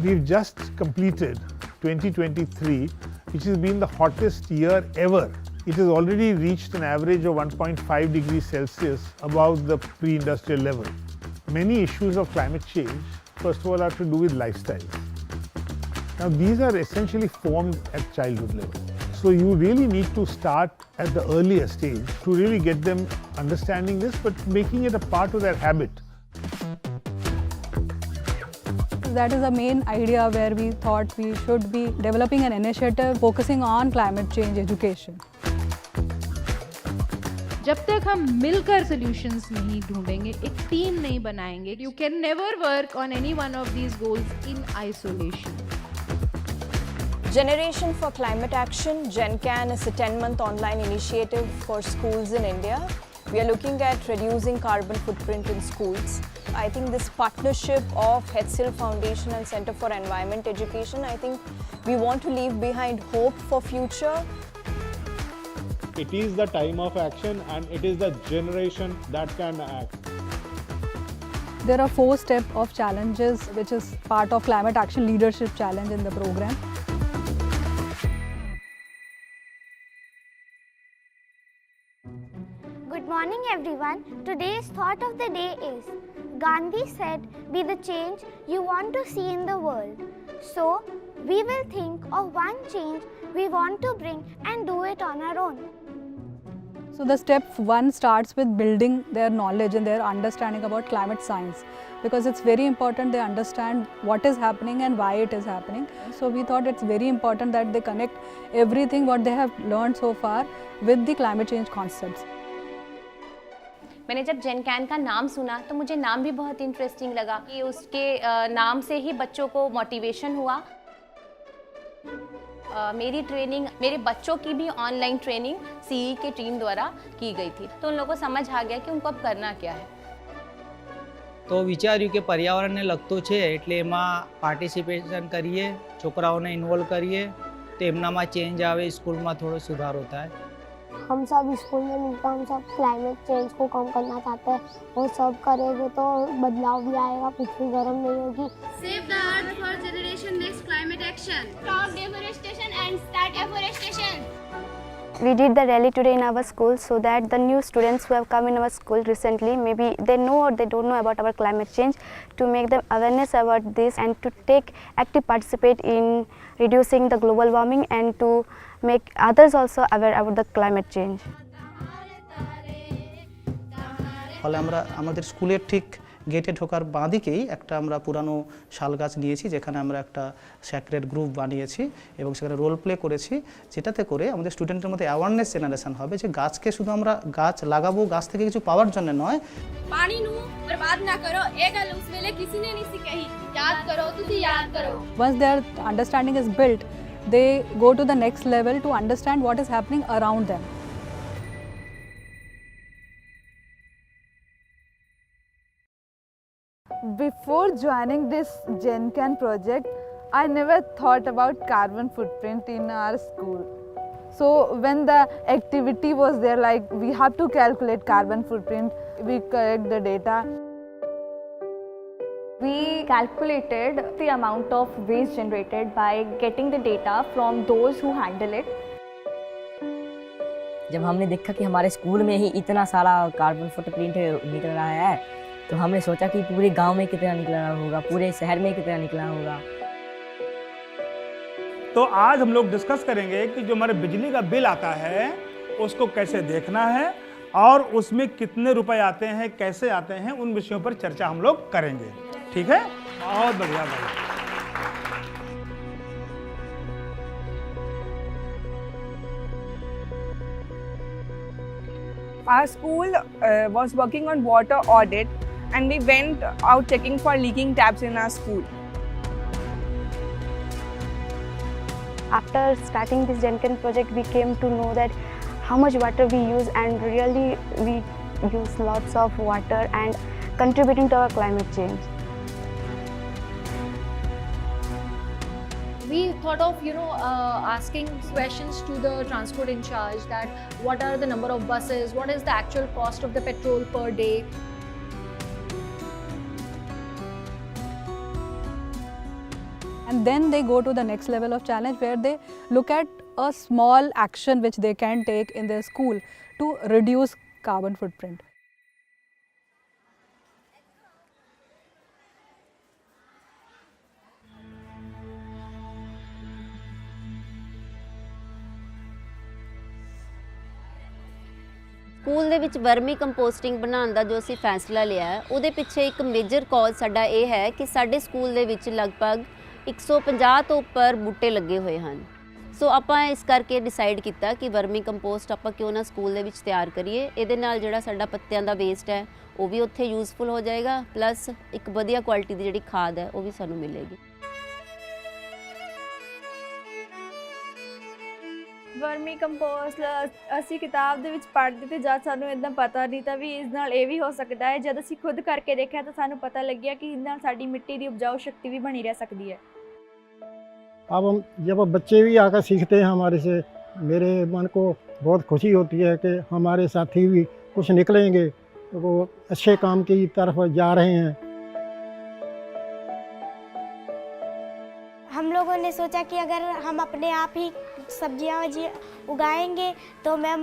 we've just completed 2023, which has been the hottest year ever. It has already reached an average of 1.5 degrees Celsius above the pre-industrial level. Many issues of climate change, first of all, have to do with lifestyles. Now, these are essentially formed at childhood level. So you really need to start at the earlier stage to really get them understanding this, but making it a part of their habit. That is the main idea where we thought we should be developing an initiative focusing on climate change education. जब तक हम मिलकर solutions नहीं ढूंढेंगे, एक team नहीं बनाएंगे, you can never work on any one of these goals in isolation. Generation for Climate Action, GenCan, is a 10-month online initiative for schools in India. We are looking at reducing carbon footprint in schools. I think this partnership of HCL Foundation and Center for Environment Education, I think we want to leave behind hope for future. It is the time of action and it is the generation that can act. There are 4 steps of challenges which is part of Climate Action Leadership Challenge in the program. Good morning everyone. Today's thought of the day is, Gandhi said, be the change you want to see in the world. So, we will think of one change we want to bring and do it on our own. So the step 1 starts with building their knowledge and their understanding about climate science, because it's very important they understand what is happening and why it is happening. So we thought it's very important that they connect everything what they have learned so far with the climate change concepts. मैंने जब जेनकैन का नाम सुना तो मुझे नाम भी बहुत इंटरेस्टिंग लगा कि उसके नाम से ही बच्चों को मोटिवेशन हुआ। मेरी ट्रेनिंग, मेरे बच्चों की भी ऑनलाइन ट्रेनिंग सीई के टीम द्वारा की गई थी, तो उन लोगों को समझ आ गया कि उनको अब करना क्या है। તો વિચાર્યું કે પર્યાવરણને લગતું છે એટલે એમાં પાર્ટિસિપેશન કરીએ, છોકરાઓને ઇન્વોલ્વ કરીએ તો એમનામાં ચેન્જ આવે, સ્કૂલમાં થોડો સુધારો થાય। हम सब स्कूल में मिलकर हम सब क्लाइमेट चेंज को कम करना चाहते हैं और सब करेंगे तो बदलाव भी आएगा, पृथ्वी गर्म नहीं होगी। Save the earth for generation next climate action. Stop deforestation and start afforestation. We did the rally today in our school so that the new students who have come in our school recently, maybe they know or they don't know about our climate change, to make them awareness about this and to take active participate in reducing the global warming and to make others also aware about the climate change. ফলে আমরা আমাদের স্কুলের ঠিক গেটে ঢোকার বাঁদিকেই একটা আমরা পুরানো শাল গাছ নিয়েছি, যেখানে আমরা একটা স্যাক্রেড গ্রুপ বানিয়েছি এবং সেখানে রোল প্লে করেছি, যেটাতে করে আমাদের স্টুডেন্টের মধ্যে অ্যাওয়ারনেস জেনারেশন হবে যে গাছকে শুধু আমরা গাছ লাগাবো, গাছ থেকে কিছু পাওয়ার জন্য নয়। पानी नू बर्बाद ना करो, एक गल उस वेले किसी ने नहीं सिखाई, याद करो, तुसी याद करो। Once their understanding is built, they go to the next level to understand what is happening around them. Before joining this GenCan project, I never thought about carbon footprint in our school. So when the activity was there, like we have to calculate carbon footprint, we collect the data. We calculated the amount of waste generated by getting the data from those who handle it. जब हमने देखा कि हमारे school में ही इतना सारा carbon footprint निकल रहा है, तो हमने सोचा कि पूरे गांव में कितना निकला होगा, पूरे शहर में कितना निकला होगा। तो आज हम लोग डिस्कस करेंगे कि जो हमारे बिजली का बिल आता है उसको कैसे देखना है और उसमें कितने रुपए आते हैं, कैसे आते हैं, उन विषयों पर चर्चा हम लोग करेंगे। ठीक है, बहुत बढ़िया भाई। Our school was working on water audit and we went out checking for leaking taps in our school. After starting this GenCan project, we came to know that how much water we use, and really we use lots of water and contributing to our climate change. We thought of asking questions to the transport in charge, that what are the number of buses, what is the actual cost of the petrol per day. then they go to the next level of challenge where they look at a small action which they can take in their school to reduce carbon footprint. School ਦੇ ਵਿੱਚ vermi composting ਬਣਾਉਣ ਦਾ ਜੋ ਅਸੀਂ ਫੈਸਲਾ ਲਿਆ ਹੈ ਉਹਦੇ ਪਿੱਛੇ ਇੱਕ ਮੇਜਰ ਕਾਜ਼ ਸਾਡਾ ਇਹ ਹੈ ਕਿ ਸਾਡੇ ਸਕੂਲ ਦੇ ਵਿੱਚ ਲਗਭਗ 150 ਤੋਂ ਉੱਪਰ ਬੂਟੇ ਲੱਗੇ ਹੋਏ ਹਨ। ਸੋ ਆਪਾਂ ਇਸ ਕਰਕੇ ਡਿਸਾਈਡ ਕੀਤਾ ਕਿ ਵਰਮੀ ਕੰਪੋਸਟ ਆਪਾਂ ਕਿਉਂ ਨਾ ਸਕੂਲ ਦੇ ਵਿੱਚ ਤਿਆਰ ਕਰੀਏ। ਇਹਦੇ ਨਾਲ ਜਿਹੜਾ ਸਾਡਾ ਪੱਤਿਆਂ ਦਾ ਵੇਸਟ ਹੈ ਉਹ ਵੀ ਉੱਥੇ ਯੂਜ਼ਫੁਲ ਹੋ ਜਾਏਗਾ, ਪਲੱਸ ਇੱਕ ਵਧੀਆ ਕੁਆਲਿਟੀ ਦੀ ਜਿਹੜੀ ਖਾਦ ਹੈ ਉਹ ਵੀ ਸਾਨੂੰ ਮਿਲੇਗੀ। ਵਰਮੀ ਕੰਪੋਸਟ ਅਸੀਂ ਕਿਤਾਬ ਦੇ ਵਿੱਚ ਪੜ੍ਹਦੇ ਤੇ ਜਦ ਸਾਨੂੰ ਇਦਾਂ ਪਤਾ ਨਹੀਂ ਤਾਂ ਵੀ ਇਸ ਨਾਲ ਇਹ ਵੀ ਹੋ ਸਕਦਾ ਹੈ। ਜਦ ਅਸੀਂ ਖੁਦ ਕਰਕੇ ਦੇਖਿਆ ਤਾਂ ਸਾਨੂੰ ਪਤਾ ਲੱਗਿਆ ਕਿ ਇਸ ਨਾਲ ਸਾਡੀ ਮਿੱਟੀ ਦੀ ਉਪਜਾਊ शक्ति भी बनी रह सकती है। अब हम जब बच्चे भी आकर सीखते हैं हमारे से, मेरे मन को बहुत खुशी होती है कि हमारे साथी भी कुछ निकलेंगे तो वो अच्छे काम की तरफ जा रहे हैं। हम लोगों ने सोचा कि अगर हम अपने आप ही सब्जियां उगाएंगे तो मैम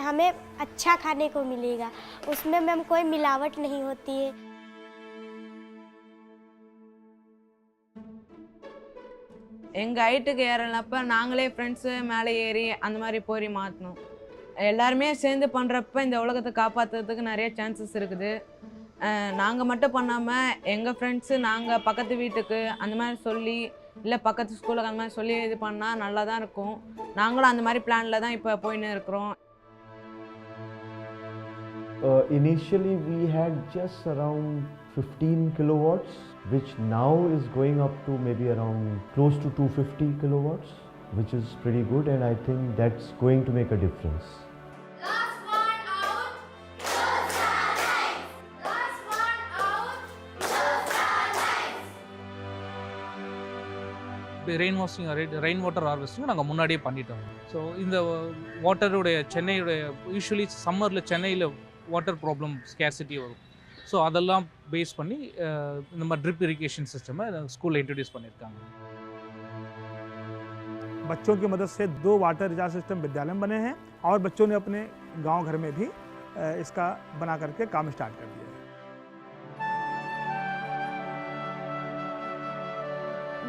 हमें अच्छा खाने को मिलेगा, उसमें मैम कोई मिलावट नहीं होती है। எங்கள் ஹைட்டுக்கு ஏறலப்போ நாங்களே ஃப்ரெண்ட்ஸு மேலே ஏறி அந்த மாதிரி போரி மாற்றணும். எல்லாருமே சேர்ந்து பண்ணுறப்ப இந்த உலகத்தை காப்பாற்றுறதுக்கு நிறைய சான்சஸ் இருக்குது. நாங்கள் மட்டும் பண்ணாமல் எங்கள் ஃப்ரெண்ட்ஸு நாங்கள் பக்கத்து வீட்டுக்கு அந்த மாதிரி சொல்லி இல்லை பக்கத்து ஸ்கூலுக்கு அந்த மாதிரி சொல்லி இது பண்ணால் நல்லா தான் இருக்கும். நாங்களும் அந்த மாதிரி பிளானில் தான் இப்போ போயின்னு இருக்கிறோம். Initially we had just around 15 kilowatts, which now is going up to maybe around close to 250 kilowatts, which is pretty good, and I think that's going to make a difference. Rain water harvesting நாங்கள் முன்னாடியே பண்ணிட்டோம். So இந்த வாட்டருடைய சென்னையுடைய usually சம்மரில் சென்னையில் water problem scarcity வரும். So அதெல்லாம் base பண்ணி இந்த மாதிரி trip irrigation system school introduce பண்ணியிருக்காங்க. बच्चों की मदद से 2 वाटर रिचार्ज सिस्टम विद्यालय में बने हैं और बच्चों ने अपने गांव घर में भी इसका बना करके काम स्टार्ट कर दिया है।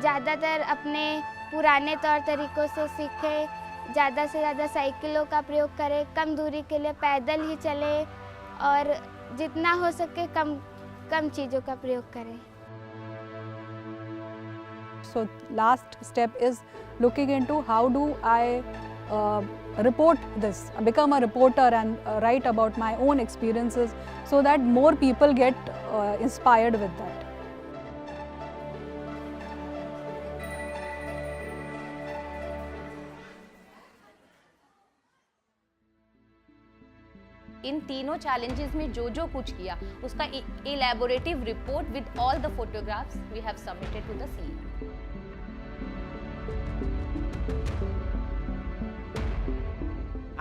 ज़्यादातर अपने पुराने तौर तरीक़ों से सीखें, ज़्यादा से ज़्यादा साइकिलों का प्रयोग करें, कम दूरी के लिए पैदल ही चलें और जितना हो सके कम चीज़ों का प्रयोग करें। So last step is looking into how do I report this, become a reporter and write about my own experiences so that more people get inspired with that. इन तीनों चैलेंजेस में जो जो कुछ किया उसका elaborative report with all the photographs we have submitted to the CEO.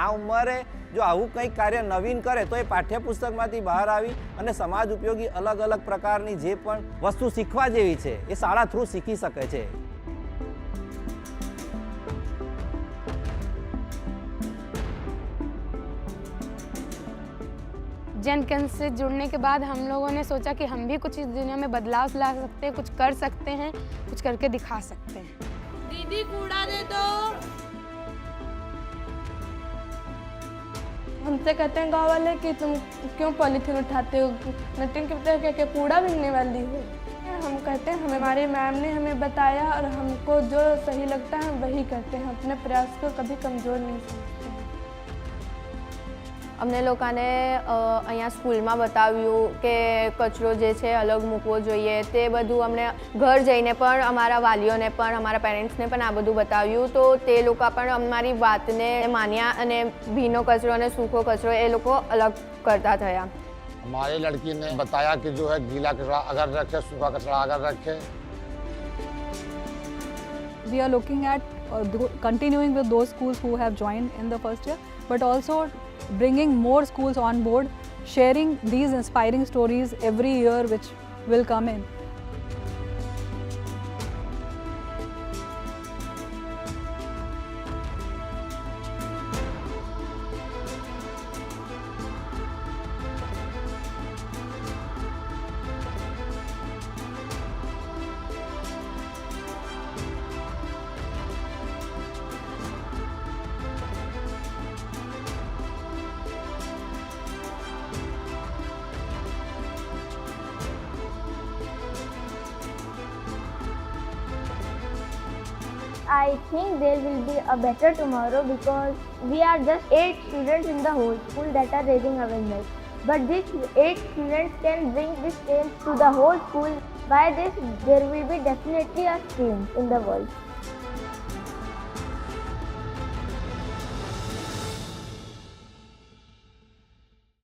આ ઉંમરે જો આવું કંઈક કાર્ય નવીન કરે તો એ પાઠ્યપુસ્તકમાંથી બહાર આવી અને સમાજ ઉપયોગી અલગ અલગ પ્રકારની જે પણ વસ્તુ શીખવા જેવી છે એ શાળા થ્રુ શીખી શકે છે. जनकन से जुड़ने के बाद हम लोगों ने सोचा कि हम भी कुछ इस दुनिया में बदलाव ला सकते हैं, कुछ कर सकते हैं, कुछ करके दिखा सकते हैं. दीदी कूड़ा दे दो. हमसे कहते हैं गाँव वाले कि तुम क्यों पॉलीथीन उठाते हो, नटिंग के पता क्या कूड़ा बिकने वाली है. हम कहते हैं हमारे मैम ने हमें बताया और हमको जो सही लगता है हम वही करते हैं, अपने प्रयास को कभी कमज़ोर नहीं समझते. અમને લોકોને અહીંયા સ્કૂલમાં બતાવ્યું કે કચરો જે છે અલગ મૂકવો જોઈએ, તે બધું અમને ઘર જઈને પણ અમારા વાલીઓને પણ અમારા પેરેન્ટ્સને પણ આ બધું બતાવ્યું. તો તે લોકો પણ અમારી વાતને માન્યા અને ભીનો કચરો અને સૂકો કચરો એ લોકો અલગ કરતા થયા. हमारी लड़की ने बताया कि जो है गीला कचरा अगर रखे, सूखा कचरा अगर रखे. We are looking at continuing with those schools who have joined in the first year, but also bringing more schools on board, sharing these inspiring stories every year which will come in. I think there will be a better tomorrow because we are just 8 students in the whole school that are raising awareness. But these 8 students can bring this change to the whole school. By this, there will be definitely a change in the world.